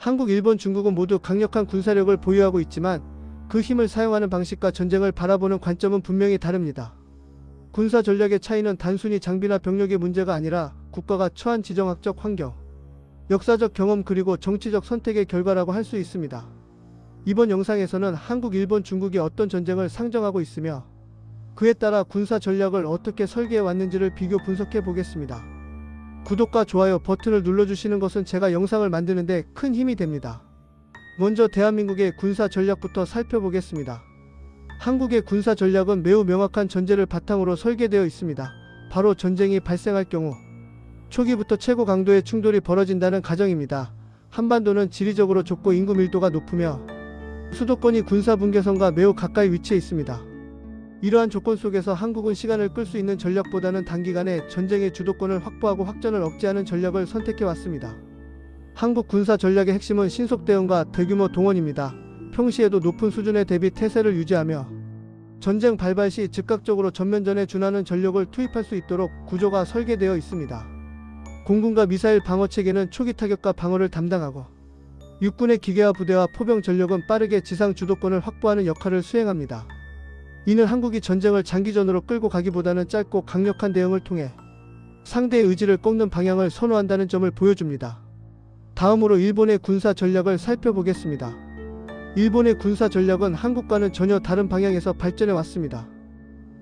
한국, 일본, 중국은 모두 강력한 군사력을 보유하고 있지만 그 힘을 사용하는 방식과 전쟁을 바라보는 관점은 분명히 다릅니다. 군사 전략의 차이는 단순히 장비나 병력의 문제가 아니라 국가가 처한 지정학적 환경, 역사적 경험 그리고 정치적 선택의 결과라고 할 수 있습니다. 이번 영상에서는 한국, 일본, 중국이 어떤 전쟁을 상정하고 있으며 그에 따라 군사 전략을 어떻게 설계해 왔는지를 비교 분석해 보겠습니다. 구독과 좋아요 버튼을 눌러주시는 것은 제가 영상을 만드는데 큰 힘이 됩니다. 먼저 대한민국의 군사 전략부터 살펴보겠습니다. 한국의 군사 전략은 매우 명확한 전제를 바탕으로 설계되어 있습니다. 바로 전쟁이 발생할 경우 초기부터 최고 강도의 충돌이 벌어진다는 가정입니다. 한반도는 지리적으로 좁고 인구 밀도가 높으며 수도권이 군사 분계선과 매우 가까이 위치해 있습니다. 이러한 조건 속에서 한국은 시간을 끌 수 있는 전략보다는 단기간에 전쟁의 주도권을 확보하고 확전을 억제하는 전략을 선택해 왔습니다. 한국 군사 전략의 핵심은 신속 대응과 대규모 동원입니다. 평시에도 높은 수준의 대비 태세를 유지하며 전쟁 발발 시 즉각적으로 전면전에 준하는 전력을 투입할 수 있도록 구조가 설계되어 있습니다. 공군과 미사일 방어 체계는 초기 타격과 방어를 담당하고 육군의 기계화 부대와 포병 전력은 빠르게 지상 주도권을 확보하는 역할을 수행합니다. 이는 한국이 전쟁을 장기전으로 끌고 가기보다는 짧고 강력한 대응을 통해 상대의 의지를 꺾는 방향을 선호한다는 점을 보여줍니다. 다음으로 일본의 군사 전략을 살펴보겠습니다. 일본의 군사 전략은 한국과는 전혀 다른 방향에서 발전해 왔습니다.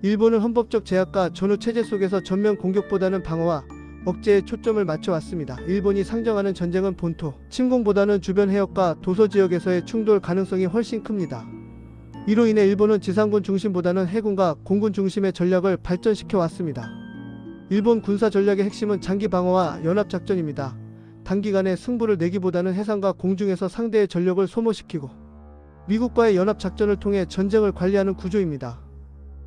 일본은 헌법적 제약과 전후 체제 속에서 전면 공격보다는 방어와 억제에 초점을 맞춰 왔습니다. 일본이 상정하는 전쟁은 본토 침공보다는 주변 해역과 도서 지역에서의 충돌 가능성이 훨씬 큽니다. 이로 인해 일본은 지상군 중심보다는 해군과 공군 중심의 전략을 발전시켜 왔습니다. 일본 군사 전략의 핵심은 장기 방어와 연합작전입니다. 단기간에 승부를 내기보다는 해상과 공중에서 상대의 전력을 소모시키고 미국과의 연합작전을 통해 전쟁을 관리하는 구조입니다.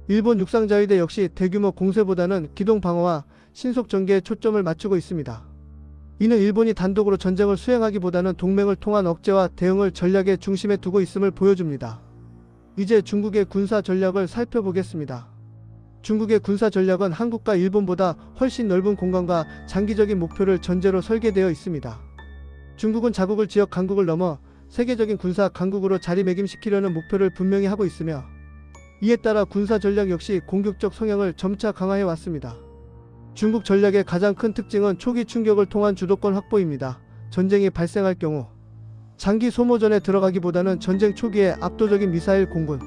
일본 육상자위대 역시 대규모 공세보다는 기동 방어와 신속 전개에 초점을 맞추고 있습니다. 이는 일본이 단독으로 전쟁을 수행하기보다는 동맹을 통한 억제와 대응을 전략의 중심에 두고 있음을 보여줍니다. 이제 중국의 군사 전략을 살펴보겠습니다. 중국의 군사 전략은 한국과 일본보다 훨씬 넓은 공간과 장기적인 목표를 전제로 설계되어 있습니다. 중국은 자국을 지역 강국을 넘어 세계적인 군사 강국으로 자리매김시키려는 목표를 분명히 하고 있으며 이에 따라 군사 전략 역시 공격적 성향을 점차 강화해 왔습니다. 중국 전략의 가장 큰 특징은 초기 충격을 통한 주도권 확보입니다. 전쟁이 발생할 경우 장기 소모전에 들어가기보다는 전쟁 초기에 압도적인 미사일 공군,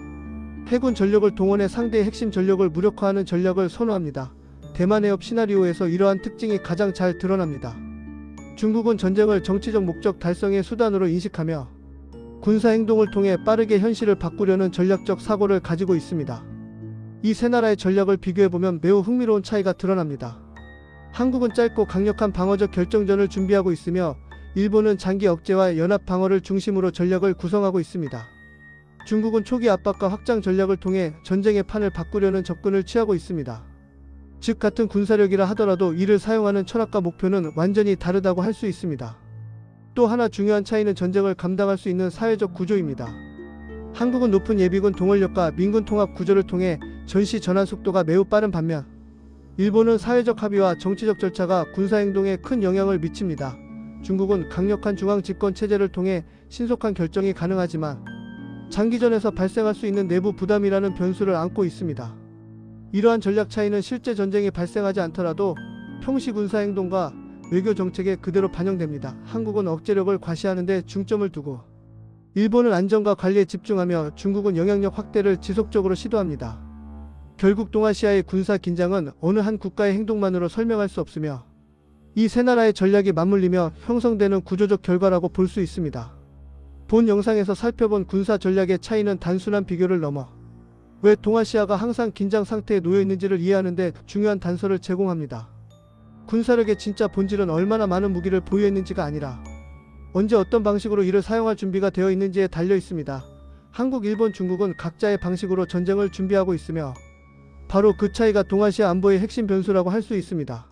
해군 전력을 동원해 상대의 핵심 전력을 무력화하는 전략을 선호합니다. 대만 해협 시나리오에서 이러한 특징이 가장 잘 드러납니다. 중국은 전쟁을 정치적 목적 달성의 수단으로 인식하며 군사 행동을 통해 빠르게 현실을 바꾸려는 전략적 사고를 가지고 있습니다. 이 세 나라의 전략을 비교해보면 매우 흥미로운 차이가 드러납니다. 한국은 짧고 강력한 방어적 결정전을 준비하고 있으며 일본은 장기 억제와 연합 방어를 중심으로 전략을 구성하고 있습니다. 중국은 초기 압박과 확장 전략을 통해 전쟁의 판을 바꾸려는 접근을 취하고 있습니다. 즉 같은 군사력이라 하더라도 이를 사용하는 철학과 목표는 완전히 다르다고 할 수 있습니다. 또 하나 중요한 차이는 전쟁을 감당할 수 있는 사회적 구조입니다. 한국은 높은 예비군 동원력과 민군 통합 구조를 통해 전시 전환 속도가 매우 빠른 반면 일본은 사회적 합의와 정치적 절차가 군사행동에 큰 영향을 미칩니다. 중국은 강력한 중앙 집권 체제를 통해 신속한 결정이 가능하지만 장기전에서 발생할 수 있는 내부 부담이라는 변수를 안고 있습니다. 이러한 전략 차이는 실제 전쟁이 발생하지 않더라도 평시 군사행동과 외교 정책에 그대로 반영됩니다. 한국은 억제력을 과시하는 데 중점을 두고 일본은 안정과 관리에 집중하며 중국은 영향력 확대를 지속적으로 시도합니다. 결국 동아시아의 군사 긴장은 어느 한 국가의 행동만으로 설명할 수 없으며 이 세 나라의 전략이 맞물리며 형성되는 구조적 결과라고 볼 수 있습니다. 본 영상에서 살펴본 군사 전략의 차이는 단순한 비교를 넘어 왜 동아시아가 항상 긴장 상태에 놓여 있는지를 이해하는 데 중요한 단서를 제공합니다. 군사력의 진짜 본질은 얼마나 많은 무기를 보유했는지가 아니라 언제 어떤 방식으로 이를 사용할 준비가 되어 있는지에 달려 있습니다. 한국, 일본, 중국은 각자의 방식으로 전쟁을 준비하고 있으며 바로 그 차이가 동아시아 안보의 핵심 변수라고 할 수 있습니다.